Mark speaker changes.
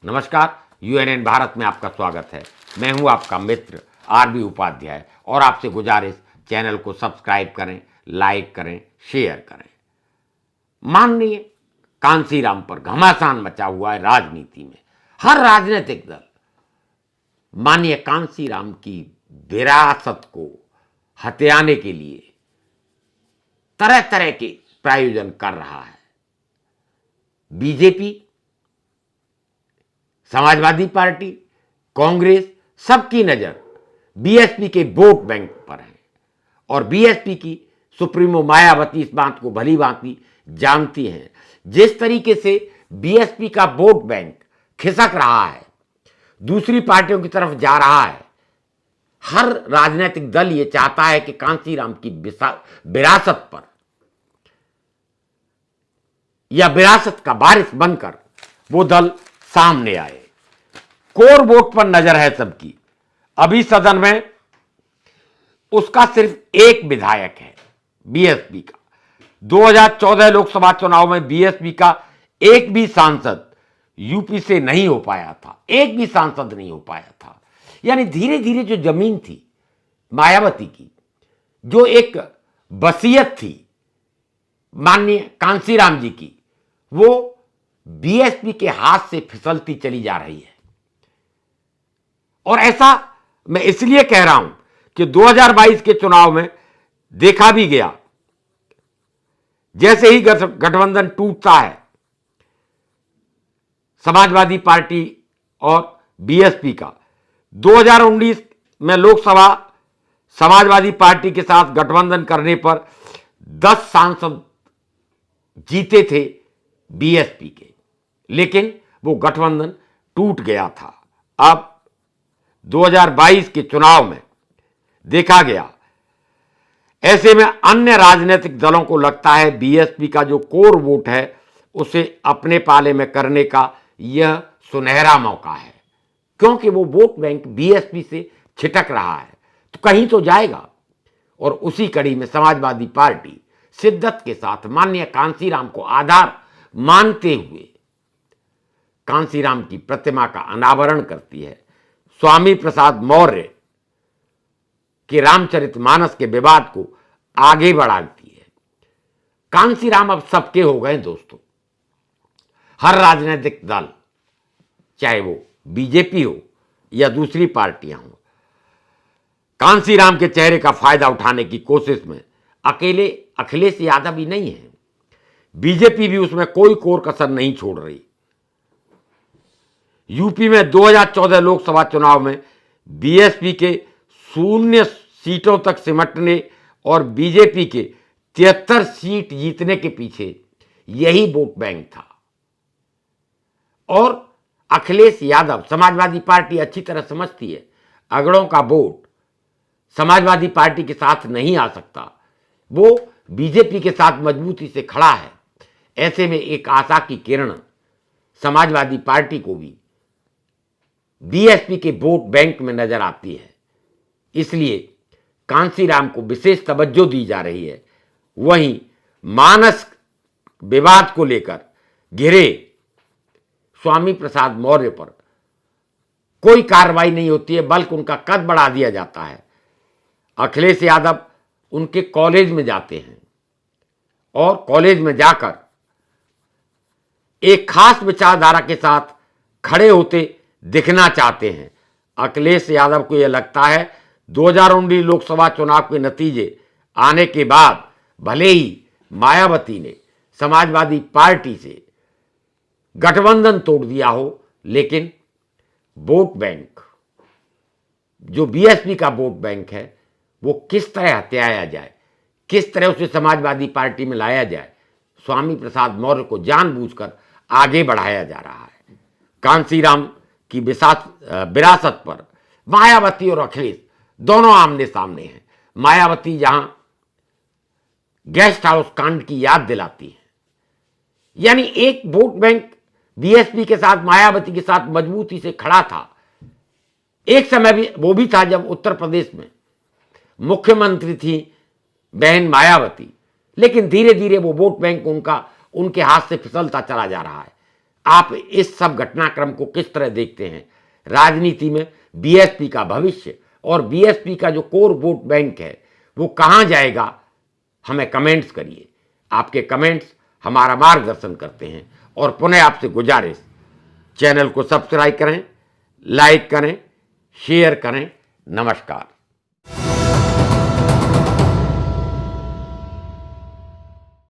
Speaker 1: नमस्कार, यूएनएन भारत में आपका स्वागत है। मैं हूं आपका मित्र आरबी उपाध्याय और आपसे गुजारिश, चैनल को सब्सक्राइब करें, लाइक करें, शेयर करें। माननीय कांसीराम पर घमासान मचा हुआ है राजनीति में। हर राजनीतिक दल माननीय कांसीराम की विरासत को हथियाने के लिए तरह तरह के प्रायोजन कर रहा है। बीजेपी, समाजवादी पार्टी, कांग्रेस, सबकी नजर बीएसपी के वोट बैंक पर है और बीएसपी की सुप्रीमो मायावती इस बात को भली भांति जानती हैं। जिस तरीके से बीएसपी का वोट बैंक खिसक रहा है, दूसरी पार्टियों की तरफ जा रहा है, हर राजनीतिक दल ये चाहता है कि कांसीराम की विरासत पर या विरासत का वारिस बनकर वो दल सामने आए। कोर वोट पर नजर है सबकी। अभी सदन में उसका सिर्फ एक विधायक है बीएसपी का। 2014 लोकसभा चुनाव में बीएसपी का एक भी सांसद यूपी से नहीं हो पाया था, एक भी सांसद नहीं हो पाया था। यानी धीरे धीरे जो जमीन थी मायावती की, जो एक वसीयत थी माननीय कांसीराम जी की, वो बीएसपी के हाथ से फिसलती चली जा रही है। और ऐसा मैं इसलिए कह रहा हूं कि 2022 के चुनाव में देखा भी गया, जैसे ही गठबंधन टूटता है समाजवादी पार्टी और बीएसपी का, 2019 में लोकसभा समाजवादी पार्टी के साथ गठबंधन करने पर 10 सांसद जीते थे बीएसपी के, लेकिन वो गठबंधन टूट गया था। अब 2022 के चुनाव में देखा गया, ऐसे में अन्य राजनीतिक दलों को लगता है बीएसपी का जो कोर वोट है उसे अपने पाले में करने का यह सुनहरा मौका है, क्योंकि वो वोट बैंक बीएसपी से छिटक रहा है तो कहीं तो जाएगा। और उसी कड़ी में समाजवादी पार्टी शिद्दत के साथ माननीय कांसीराम को आधार मानते हुए कांसीराम की प्रतिमा का अनावरण करती है। स्वामी प्रसाद मौर्य के रामचरितमानस के विवाद को आगे बढ़ाती है। कांसीराम अब सबके हो गए दोस्तों। हर राजनीतिक दल, चाहे वो बीजेपी हो या दूसरी पार्टियां हो, कांसीराम के चेहरे का फायदा उठाने की कोशिश में अकेले अखिलेश यादव ही नहीं है, बीजेपी भी उसमें कोई कोर कसर नहीं छोड़ रही। यूपी में 2014 लोकसभा चुनाव में बीएसपी के 0 सीटों तक सिमटने और बीजेपी के 73 सीट जीतने के पीछे यही वोट बैंक था। और अखिलेश यादव, समाजवादी पार्टी अच्छी तरह समझती है अगड़ों का वोट समाजवादी पार्टी के साथ नहीं आ सकता, वो बीजेपी के साथ मजबूती से खड़ा है। ऐसे में एक आशा की किरण समाजवादी पार्टी को भी बीएसपी के वोट बैंक में नजर आती है, इसलिए कांसीराम को विशेष तवज्जो दी जा रही है। वहीं मानस विवाद को लेकर घिरे स्वामी प्रसाद मौर्य पर कोई कार्रवाई नहीं होती है, बल्कि उनका कद बढ़ा दिया जाता है। अखिलेश यादव उनके कॉलेज में जाते हैं और कॉलेज में जाकर एक खास विचारधारा के साथ खड़े होते दिखना चाहते हैं। अखिलेश यादव को यह लगता है 2019 लोकसभा चुनाव के नतीजे आने के बाद भले ही मायावती ने समाजवादी पार्टी से गठबंधन तोड़ दिया हो, लेकिन वोट बैंक, जो बीएसपी का वोट बैंक है, वो किस तरह हथियाया जाए, किस तरह उसे समाजवादी पार्टी में लाया जाए, स्वामी प्रसाद मौर्य को जानबूझकर आगे बढ़ाया जा रहा है। कांसीराम की विरासत पर मायावती और अखिलेश दोनों आमने सामने हैं। मायावती जहां गेस्ट हाउस कांड की याद दिलाती है, यानी एक वोट बैंक बीएसपी के साथ, मायावती के साथ मजबूती से खड़ा था। एक समय भी वो भी था जब उत्तर प्रदेश में मुख्यमंत्री थी बहन मायावती, लेकिन धीरे धीरे वो वोट बैंक उनके हाथ से फिसलता चला जा रहा है। आप इस सब घटनाक्रम को किस तरह देखते हैं? राजनीति में बीएसपी का भविष्य और बीएसपी का जो कोर वोट बैंक है वो कहां जाएगा? हमें कमेंट्स करिए। आपके कमेंट्स हमारा मार्गदर्शन करते हैं। और पुनः आपसे गुजारिश, चैनल को सब्सक्राइब करें, लाइक करें, शेयर करें। नमस्कार।